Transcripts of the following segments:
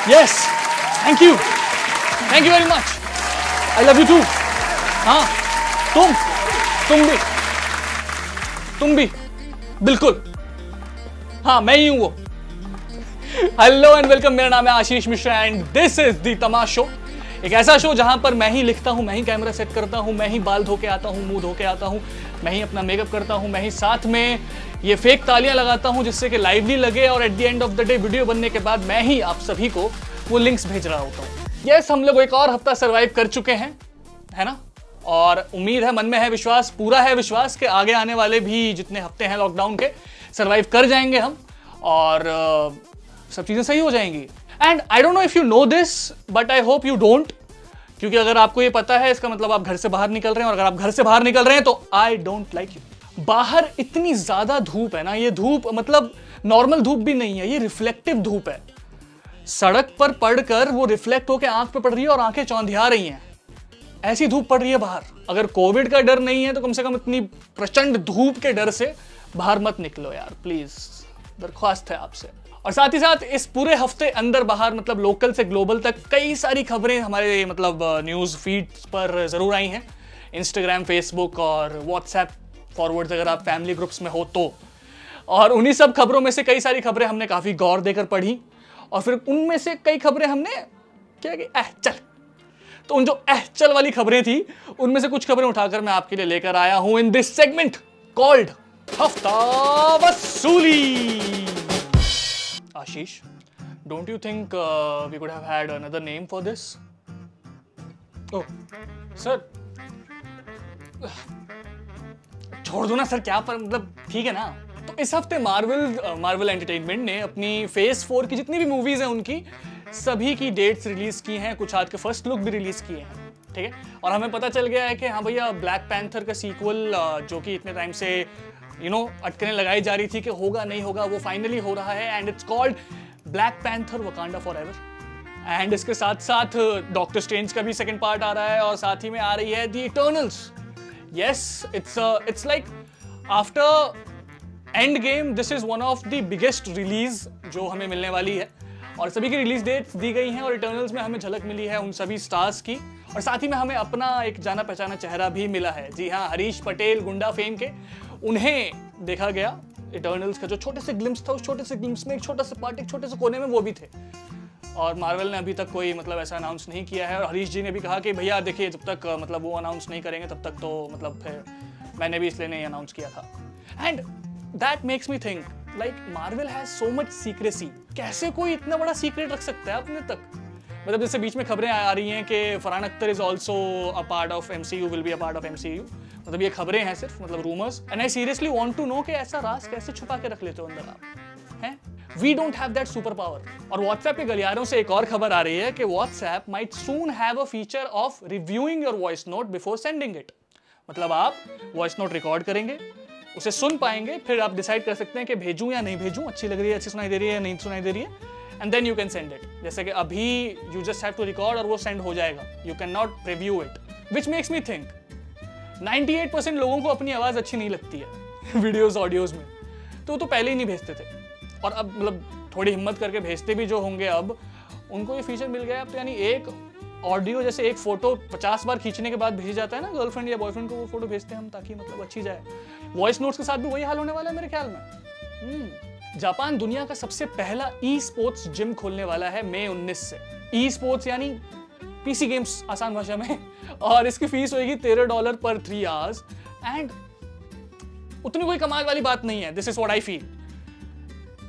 Yes, thank you very much, I love you too. हाँ, तुम भी बिल्कुल। हाँ, मैं ही हूं वो। हेलो एंड वेलकम, मेरा नाम है Ashish Mishra and this is the तमाश शो। एक ऐसा शो जहां पर मैं ही लिखता हूं, मैं ही कैमरा सेट करता हूं, मैं ही बाल धो के आता हूं, मुंह धो के आता हूं, मैं ही अपना मेकअप करता हूं, मैं ही साथ में ये फेक तालियां लगाता हूं जिससे कि लाइवली लगे, और at the end of the day video बनने के बाद मैं ही आप सभी को वो लिंक्स भेज रहा होता हूं। यस, हम लोग एक और हफ्ता सर्वाइव कर चुके हैं, है ना? और उम्मीद है, मन में है विश्वास, पूरा है विश्वास कि आगे आने वाले भी जितने हफ्ते हैं लॉकडाउन के सर्वाइव कर जाएंगे हम, और सब चीजें सही हो जाएंगी। And I don't know if you know this but I hope you don't, क्योंकि अगर आपको ये पता है इसका मतलब आप घर से बाहर निकल रहे हैं, और अगर आप घर से बाहर निकल रहे हैं तो आई डोंट लाइक यू। बाहर इतनी ज्यादा धूप है ना, ये धूप मतलब नॉर्मल धूप भी नहीं है, ये रिफ्लेक्टिव धूप है। सड़क पर पड़कर वो रिफ्लेक्ट होकर आंख पे पड़ रही है और आंखें चौंधिया रही हैं, ऐसी धूप पड़ रही है बाहर। अगर कोविड का डर नहीं है तो कम से कम इतनी प्रचंड धूप के डर से बाहर मत निकलो यार, प्लीज, दरख्वास्त है आपसे। और साथ ही साथ इस पूरे हफ्ते अंदर बाहर मतलब लोकल से ग्लोबल तक कई सारी खबरें हमारे मतलब न्यूज़ फीड्स पर ज़रूर आई हैं, इंस्टाग्राम, फेसबुक और व्हाट्सएप फॉरवर्ड्स अगर आप फैमिली ग्रुप्स में हो तो। और उन्हीं सब खबरों में से कई सारी खबरें हमने काफ़ी गौर देकर पढ़ी, और फिर उनमें से कई खबरें हमने क्या कि चल, तो उन जो चल वाली खबरें थी उनमें से कुछ खबरें उठाकर मैं आपके लिए लेकर आया हूं इन दिस सेगमेंट कॉल्ड हफ्ता वसूली। Ashish, don't you think we could have had another name for this? Oh sir, छोड़ दो ना सर, क्या पर मतलब, ठीक है ना? तो इस हफ्ते मार्वल एंटरटेनमेंट ने अपनी फेज 4 की जितनी भी मूवीज हैं उनकी सभी की डेट्स रिलीज की हैं, कुछ आज के फर्स्ट लुक भी रिलीज किए हैं, ठीक है? और हमें पता चल गया है कि हाँ भैया, ब्लैक पैंथर का सीक्वल जो कि इतने टाइम से अटकनें लगाई जा रही थी कि होगा नहीं होगा, वो फाइनली हो रहा है, and it's called black panther Wakanda forever. And इसके साथ साथ डॉक्टर स्ट्रेंज का भी सेकंड पार्ट आ रहा है, और साथ ही में आ रही है the Eternals. Yes, it's like after Endgame this is one of the biggest release जो हमें मिलने वाली है, और सभी की रिलीज डेट्स दी गई हैं, और इटर्नल्स में हमें झलक मिली है उन सभी स्टार्स की, और साथ ही में हमें अपना एक जाना पहचाना चेहरा भी मिला है। जी हाँ, हरीश पटेल, गुंडा फेम के, उन्हें देखा गया। इटर्नल्स का जो छोटे से ग्लिम्स था, उस छोटे से ग्लिम्स में एक छोटा सा पार्ट, एक छोटे से कोने में वो भी थे, और मार्वल ने अभी तक कोई मतलब ऐसा अनाउंस नहीं किया है। और हरीश जी ने भी कहा कि भैया देखिए, जब तक मतलब वो अनाउंस नहीं करेंगे तब तक तो मतलब फिर मैंने भी इसलिए नहीं अनाउंस किया था। And that makes me think like Marvel has so much secrecy. कैसे कोई इतना बड़ा सीक्रेट रख सकता है अपने तक? मतलब जैसे बीच में खबरें आ रही हैं कि Farhan Akhtar is also a part of MCU, will be a part of MCU। मतलब ये खबरें हैं सिर्फ, मतलब rumours, and I seriously want to know कि ऐसा राज कैसे छुपा के रख लेते हो अंदर आप, हैं? We don't have that super power. और व्हाट्सएप के गलियारों से एक और खबर आ रही है कि WhatsApp might soon have a feature of reviewing your voice note before sending it. मतलब आप वॉइस नोट रिकॉर्ड करेंगे, उसे सुन पाएंगे, फिर आप डिसाइड कर सकते हैं कि भेजूं या नहीं भेजूं, अच्छी लग रही है, अच्छी सुनाई दे रही है या नहीं सुनाई दे रही है, and then you can send it. जैसे कि अभी you just have to record और वो सेंड हो जाएगा, you can not review it, which makes me think 98% लोगों को अपनी आवाज़ अच्छी नहीं लगती है वीडियोज़ ऑडियोज़ में, तो वो तो पहले ही नहीं भेजते थे, और अब मतलब थोड़ी हिम्मत करके भेजते भी जो होंगे, अब उनको ये फीचर मिल गया। अब तो यानी एक ऑडियो, जैसे एक फोटो 50 बार खींचने के बाद भेजा जाता है ना गर्लफ्रेंड या बॉयफ्रेंड को, वो फोटो भेजते हैं हम ताकि मतलब अच्छी जाए। वॉइस नोट्स के साथ भी वही हाल होने वाला है मेरे ख्याल में। जापान दुनिया का सबसे पहला ई स्पोर्ट्स जिम खोलने वाला है मई 19 से। ई स्पोर्ट्स यानी पीसी गेम्स आसान भाषा में, और इसकी फीस होगी $13 पर 3 आवर्स, एंड उतनी कोई कमाल वाली बात नहीं है। This is what I feel.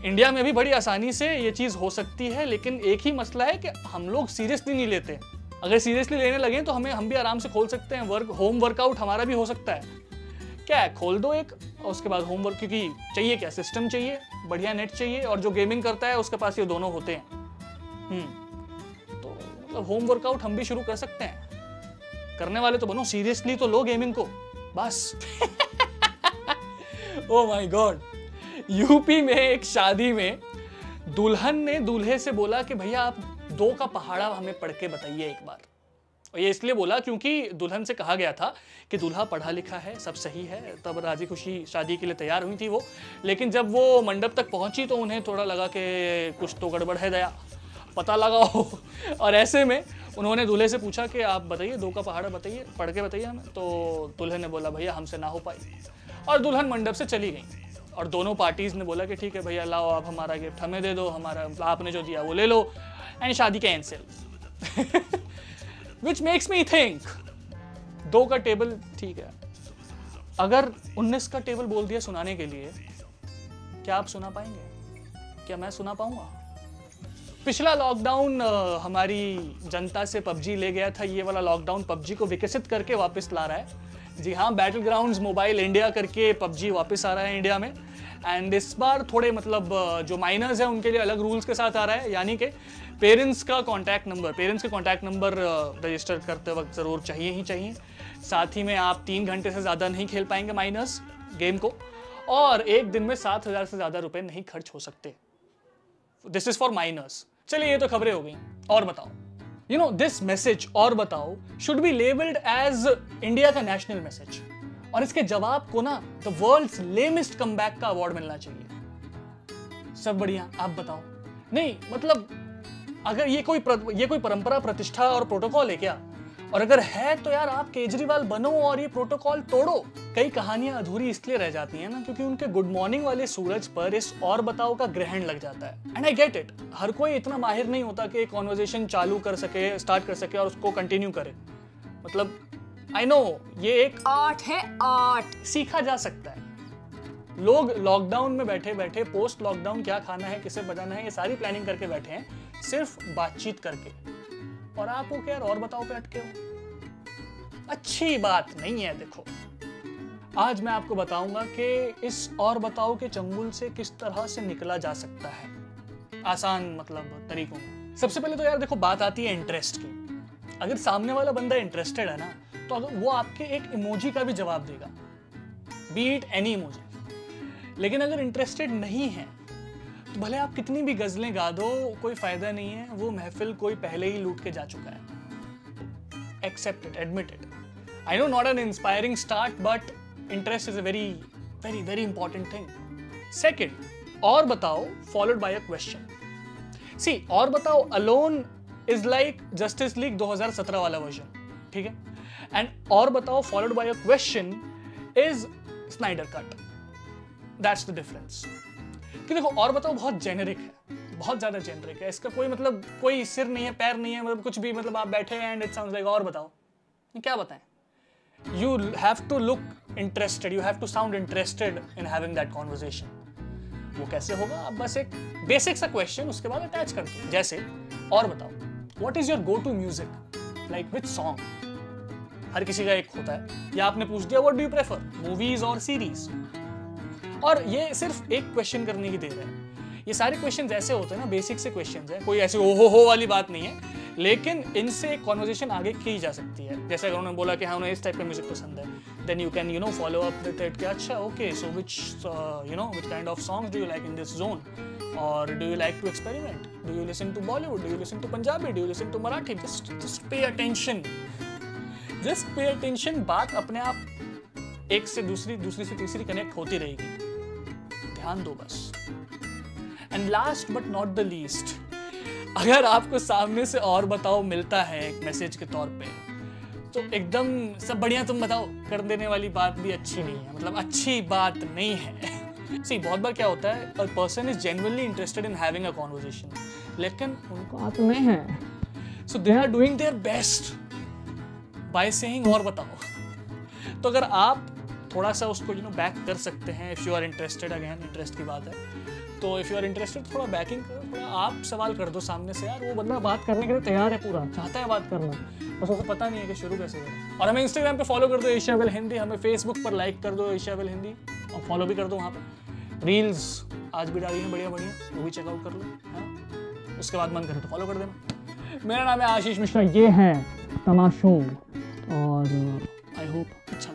India में भी बड़ी आसानी से ये चीज हो सकती है, लेकिन एक ही मसला है कि हम लोग सीरियसली नहीं लेते। अगर सीरियसली लेने लगे तो हम भी आराम से खोल सकते हैं। होम वर्कआउट हमारा भी हो सकता है। क्या है, खोल दो एक, और उसके बाद होमवर्क, क्योंकि चाहिए क्या, सिस्टम चाहिए, बढ़िया नेट चाहिए, और जो गेमिंग करता है उसके पास ये दोनों होते हैं। तो मतलब होम वर्कआउट हम भी शुरू कर सकते हैं। करने वाले तो बनो, सीरियसली तो लो गेमिंग को बस। ओह माय गॉड, यूपी में एक शादी में दुल्हन ने दूल्हे से बोला कि भैया आप 2 का पहाड़ा हमें पढ़ के बताइए एक बार। और ये इसलिए बोला क्योंकि दुल्हन से कहा गया था कि दूल्हा पढ़ा लिखा है, सब सही है, तब राजी खुशी शादी के लिए तैयार हुई थी वो। लेकिन जब वो मंडप तक पहुंची तो उन्हें थोड़ा लगा कि कुछ तो गड़बड़ है दया। पता लगाओ। और ऐसे में उन्होंने दूल्हे से पूछा कि आप बताइए 2 का पहाड़ा बताइए, पढ़ के बताइए हमें। तो दूल्हे ने बोला भैया हमसे ना हो पाई, और दुल्हन मंडप से चली गई। और दोनों पार्टीज ने बोला कि ठीक है भैया लाओ आप हमारा गिफ्ट हमें दे दो, हमारा आपने जो दिया वो ले लो, एंड शादी कैंसिल। विच मेक्स मी थिंक 2 का टेबल ठीक है, अगर 19 का टेबल बोल दिया सुनाने के लिए, क्या आप सुना पाएंगे? क्या मैं सुना पाऊंगा? पिछला लॉकडाउन हमारी जनता से पबजी ले गया था, ये वाला लॉकडाउन पबजी को विकसित करके वापस ला रहा है। जी हाँ, बैटल ग्राउंड्स मोबाइल इंडिया करके पबजी वापस आ रहा है इंडिया में। एंड इस बार थोड़े मतलब जो माइनर्स हैं उनके लिए अलग रूल्स के साथ आ रहा है, यानी कि पेरेंट्स के कॉन्टैक्ट नंबर रजिस्टर करते वक्त ज़रूर चाहिए ही चाहिए। साथ ही में आप 3 घंटे से ज़्यादा नहीं खेल पाएंगे माइनर्स गेम को, और एक दिन में 7,000 से ज़्यादा रुपए नहीं खर्च हो सकते। This is for minors. चलिए ये तो खबरें हो गई, और बताओ यू नो दिस मैसेज और बताओ should be labelled as India का नेशनल मैसेज, और इसके जवाब को ना द वर्ल्ड्स लेमेस्ट कमबैक का अवार्ड मिलना चाहिए। सब बढ़िया, आप बताओ। नहीं मतलब अगर ये कोई परंपरा, प्रतिष्ठा और प्रोटोकॉल है क्या? और अगर है तो यार आप केजरीवाल बनो और ये प्रोटोकॉल तोड़ो। कई कहानियां अधूरी इसलिए रह जाती हैं ना क्योंकि उनके गुड मॉर्निंग वाले सूरज पर इस और बताओ का ग्रहण लग जाता है। एंड आई गेट इट, हर कोई इतना माहिर नहीं होता कि एक कॉन्वर्जेशन चालू कर सके, स्टार्ट कर सके और उसको कंटिन्यू करे। मतलब आई नो ये एक आर्ट है, आर्ट सीखा जा सकता है। लोग लॉकडाउन में बैठे बैठे पोस्ट लॉकडाउन क्या खाना है, किसे बनाना है, ये सारी प्लानिंग करके बैठे हैं सिर्फ बातचीत करके, और आप वो क्या यार और बताओ पे अटके हो। अच्छी बात नहीं है। देखो आज मैं आपको बताऊंगा कि इस और बताओ के चंगुल से किस तरह से निकला जा सकता है, आसान मतलब तरीकों में। सबसे पहले तो यार देखो बात आती है इंटरेस्ट की। अगर सामने वाला बंदा इंटरेस्टेड है ना तो अगर वो आपके एक इमोजी का भी जवाब देगा, बीट एनी इमोजी। लेकिन अगर इंटरेस्टेड नहीं है तो भले आप कितनी भी गजलें गा दो, कोई फायदा नहीं है। वो महफिल कोई पहले ही लूट के जा चुका है। Accept it, admit it. I know not an inspiring start but interest is a very very very important thing. Second, और बताओ followed by a question. See और बताओ alone is like Justice League 2017 वाला वर्जन, ठीक है। And और बताओ followed by a question is Snyder cut. That's the difference. कि देखो और बताओ बहुत जेनेरिक है, बहुत ज्यादा जेनेरिक है। इसका कोई मतलब कोई सिर नहीं है, पैर नहीं है, मतलब कुछ भी, मतलब आप बैठे हैं एंड इट साउंड्स लाइक और बताओ। क्या बताएं? You have to look interested, you have to sound interested in having that conversation. वो कैसे होगा? आप बस एक बेसिक सा क्वेश्चन उसके बाद अटैच कर दो, जैसे और बताओ what is your go to music, like which song? हर किसी का एक होता है। या आपने पूछ दिया what do you prefer, movies और series? और ये सिर्फ एक क्वेश्चन करने की देर है। ये सारे क्वेश्चंस ऐसे होते हैं ना, बेसिक से क्वेश्चंस हैं, कोई ऐसे ओ हो वाली बात नहीं है, लेकिन इनसे एक कॉन्वर्सेशन आगे की जा सकती है। जैसे अगर उन्होंने बोला कि हाँ उन्हें इस टाइप का म्यूजिक पसंद है, then you can follow up with it कि अच्छा okay so which which kind of songs do you like in this zone, और do you like to experiment, do you listen to Bollywood, do you listen to Punjabi, do you listen to Marathi. Just pay attention, just pay attention. बात अपने आप एक से दूसरी, दूसरी से तीसरी कनेक्ट होती रहेगी, ध्यान दो बस। And last but not the least, अगर आपको सामने से और बताओ मिलता है एक मैसेज के तौर पे, तो एकदम सब बढ़िया तुम बताओ कर देने वाली बात भी अच्छी नहीं है, मतलब अच्छी बात नहीं है। सी बहुत बार क्या होता है, a person is genuinely interested in having a conversation, लेकिन उनको आदत नहीं है, so they are doing their best by saying और बताओ। तो अगर आप थोड़ा सा उसको बैक कर सकते हैं, if you are interested, again interest की बात है, तो इफ यू आर इंटरेस्टेड थोड़ा बैकिंग करो, थोड़ा आप सवाल कर दो सामने से। यार वो बंदा बात करने के लिए तैयार है, पूरा चाहता है बात करना, बस उसे पता नहीं है कि शुरू कैसे करें। और हमें इंस्टाग्राम पे फॉलो कर दो एशियावेल हिंदी, हमें फेसबुक पर लाइक कर दो एशियावेल हिंदी, और फॉलो भी कर दो वहाँ पे। रील्स आज भी डाली हैं बढ़िया बढ़िया, वो भी चेकआउट कर लो, है। उसके बाद मन करे तो फॉलो कर देना। मेरा नाम है आशीष मिश्रा, ये है तमाशो, और आई होप अच्छा